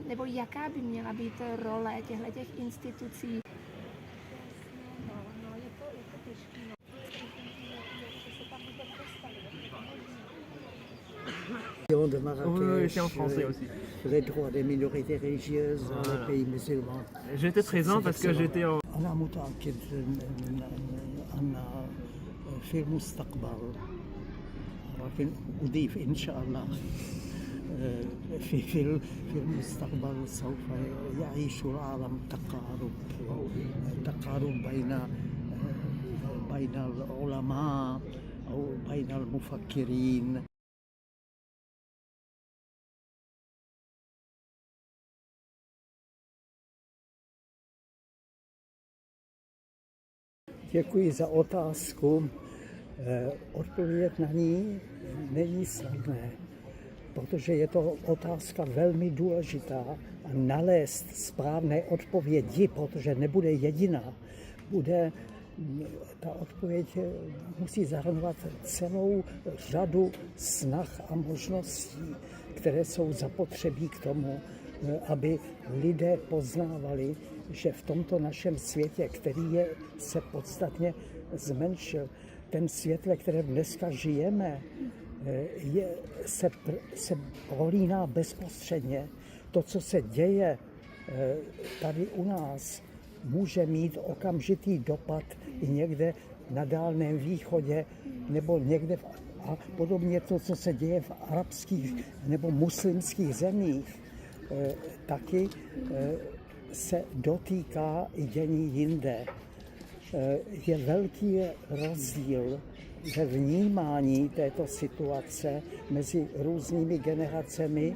nebo jaká by měla být role těchto institucí? De Marrakech, c'est en français aussi. Les droits des minorités religieuses dans les Voilà. pays musulmans. J'étais présent parce que j'étais en... أنا متأكد أن في المستقبل، ولكن أضيف إن شاء الله في المستقبل سوف يعيش العالم تقارب بين العلماء أو بين المفكرين. Děkuji za otázku. Odpovědět na ní není snadné, protože je to otázka velmi důležitá a nalézt správné odpovědi, protože nebude jediná. Ta odpověď musí zahrnovat celou řadu snah a možností, které jsou zapotřebí k tomu, aby lidé poznávali, že v tomto našem světě, který se podstatně zmenšil, ten svět, ve kterém dneska žijeme, se prolíná bezprostředně. To, co se děje tady u nás, může mít okamžitý dopad i někde na Dálném východě nebo někde a podobně to, co se děje v arabských nebo muslimských zemích, taky se dotýká i dění jinde. Je velký rozdíl ve vnímání této situace mezi různými generacemi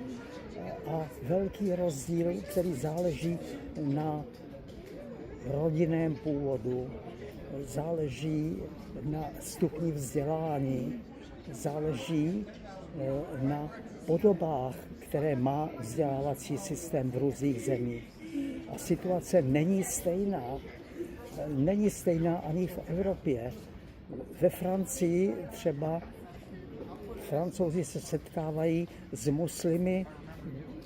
a velký rozdíl, který záleží na rodinném původu, záleží na stupni vzdělání, záleží na podobách, které má vzdělávací systém v různých zemích. A situace není stejná. Není stejná ani v Evropě. Ve Francii třeba Francouzi se setkávají s muslimy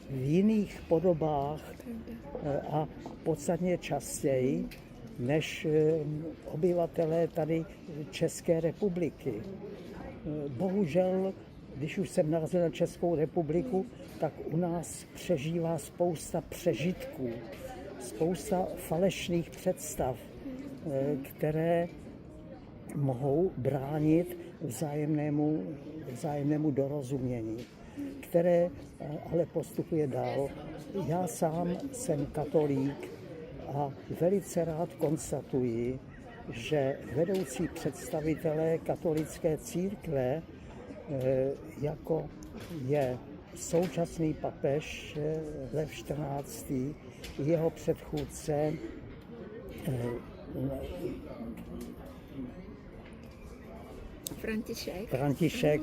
v jiných podobách a podstatně častěji než obyvatelé tady České republiky. Bohužel, když už jsem narazil na Českou republiku, tak u nás přežívá spousta přežitků, spousta falešných představ, které mohou bránit vzájemnému dorozumění, které ale postupuje dál. Já sám jsem katolík a velice rád konstatuji, že vedoucí představitelé katolické církve, jako je současný papež Lev XIV., jeho předchůdce František,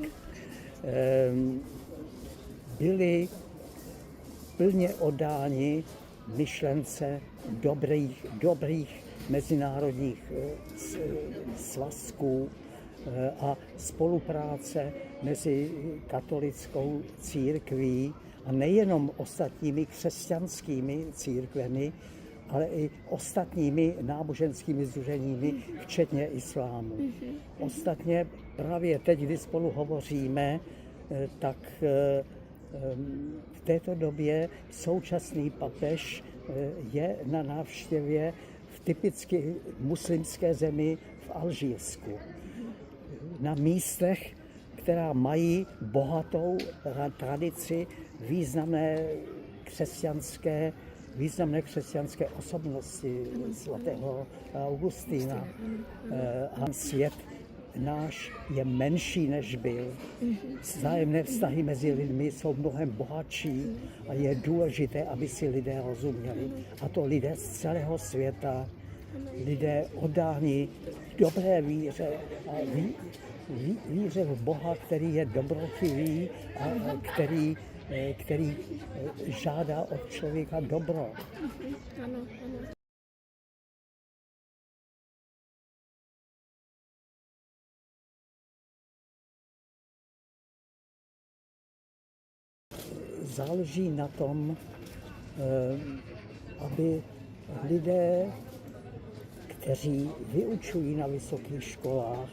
byli plně oddáni myšlence dobrých mezinárodních svazků a spolupráce mezi katolickou církví a nejenom ostatními křesťanskými církvemi, ale i ostatními náboženskými sdruženími, včetně islámu. Ostatně právě teď, kdy spolu hovoříme, tak v této době současný papež je na návštěvě v typicky muslimské zemi v Alžírsku. Na místech, která mají bohatou tradici významné křesťanské osobnosti svatého Augustína. A svět náš je menší, než byl. Vzájemné vztahy mezi lidmi jsou mnohem bohatší a je důležité, aby si lidé rozuměli. A to lidé z celého světa, lidé oddáni dobré víře a víře v Boha, který je dobrotivý a který žádá od člověka dobro. Ano. záleží na tom, aby lidé, kteří vyučují na vysokých školách,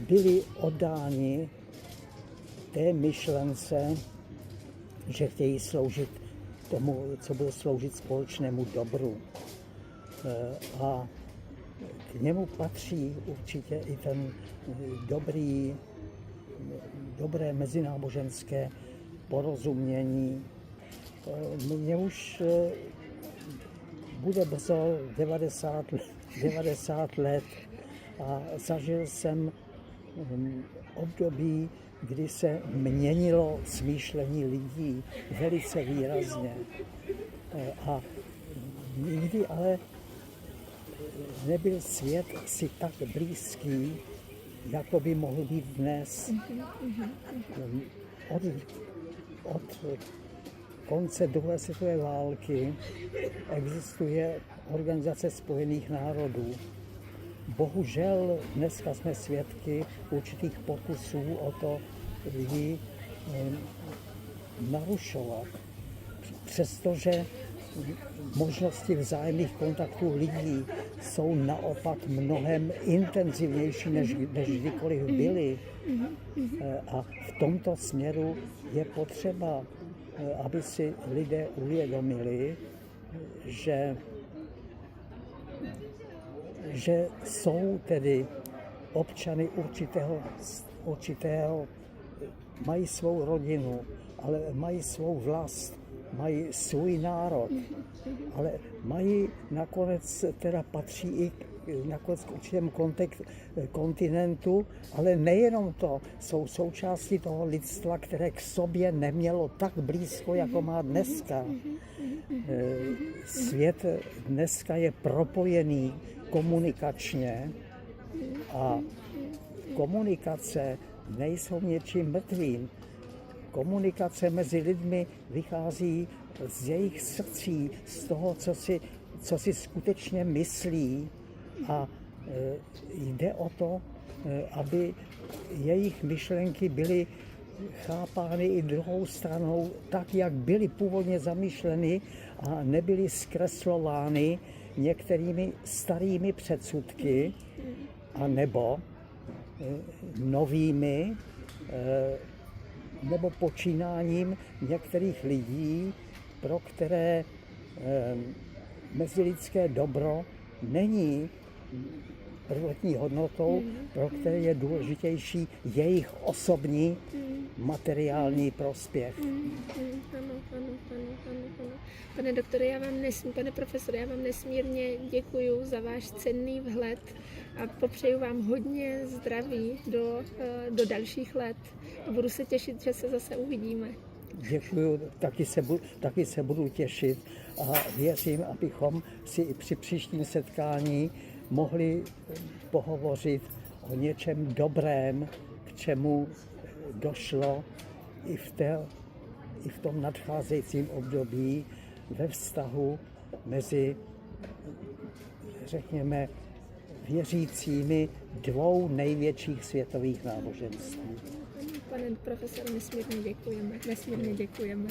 byli oddáni té myšlence, že chtějí sloužit tomu, co bude sloužit společnému dobru. A k němu patří určitě i ten dobré mezináboženské porozumění. Mně už bude brzo 90 let a zažil jsem období, kdy se měnilo smýšlení lidí velice výrazně. A nikdy ale nebyl svět si tak blízký, jako by mohl být dnes. Od konce druhé světové války existuje Organizace spojených národů. Bohužel dneska jsme svědky určitých pokusů o to ji narušovat. Přestože možnosti vzájemných kontaktů lidí jsou naopak mnohem intenzivnější, než kdykoliv byly. A v tomto směru je potřeba, aby si lidé uvědomili, že jsou tedy občany určitého, mají svou rodinu, ale mají svou vlast, mají svůj národ, ale mají nakonec, teda patří i nakonec k určitému kontinentu, ale nejenom to, jsou součástí toho lidstva, které k sobě nemělo tak blízko, jako má dneska. Svět dneska je propojený komunikačně a komunikace nejsou něčím mrtvým. Komunikace mezi lidmi vychází z jejich srdcí, z toho, co si skutečně myslí, a jde o to, aby jejich myšlenky byly chápány i druhou stranou tak, jak byly původně zamýšleny a nebyly zkreslovány některými starými předsudky a nebo novými nebo počínáním některých lidí, pro které mezilidské dobro není prvotní hodnotou, pro které je důležitější jejich osobní materiální prospěch. Pane doktore, pane profesore, já vám nesmírně děkuji za váš cenný vhled a popřeju vám hodně zdraví do dalších let. Budu se těšit, že se zase uvidíme. Děkuji, taky se budu těšit a věřím, abychom si i při příštím setkání mohli pohovořit o něčem dobrém, k čemu došlo i v tom nadcházejícím období ve vztahu mezi, řekněme, věřícími dvou největších světových náboženství. Pane profesore, nesmírně děkujeme.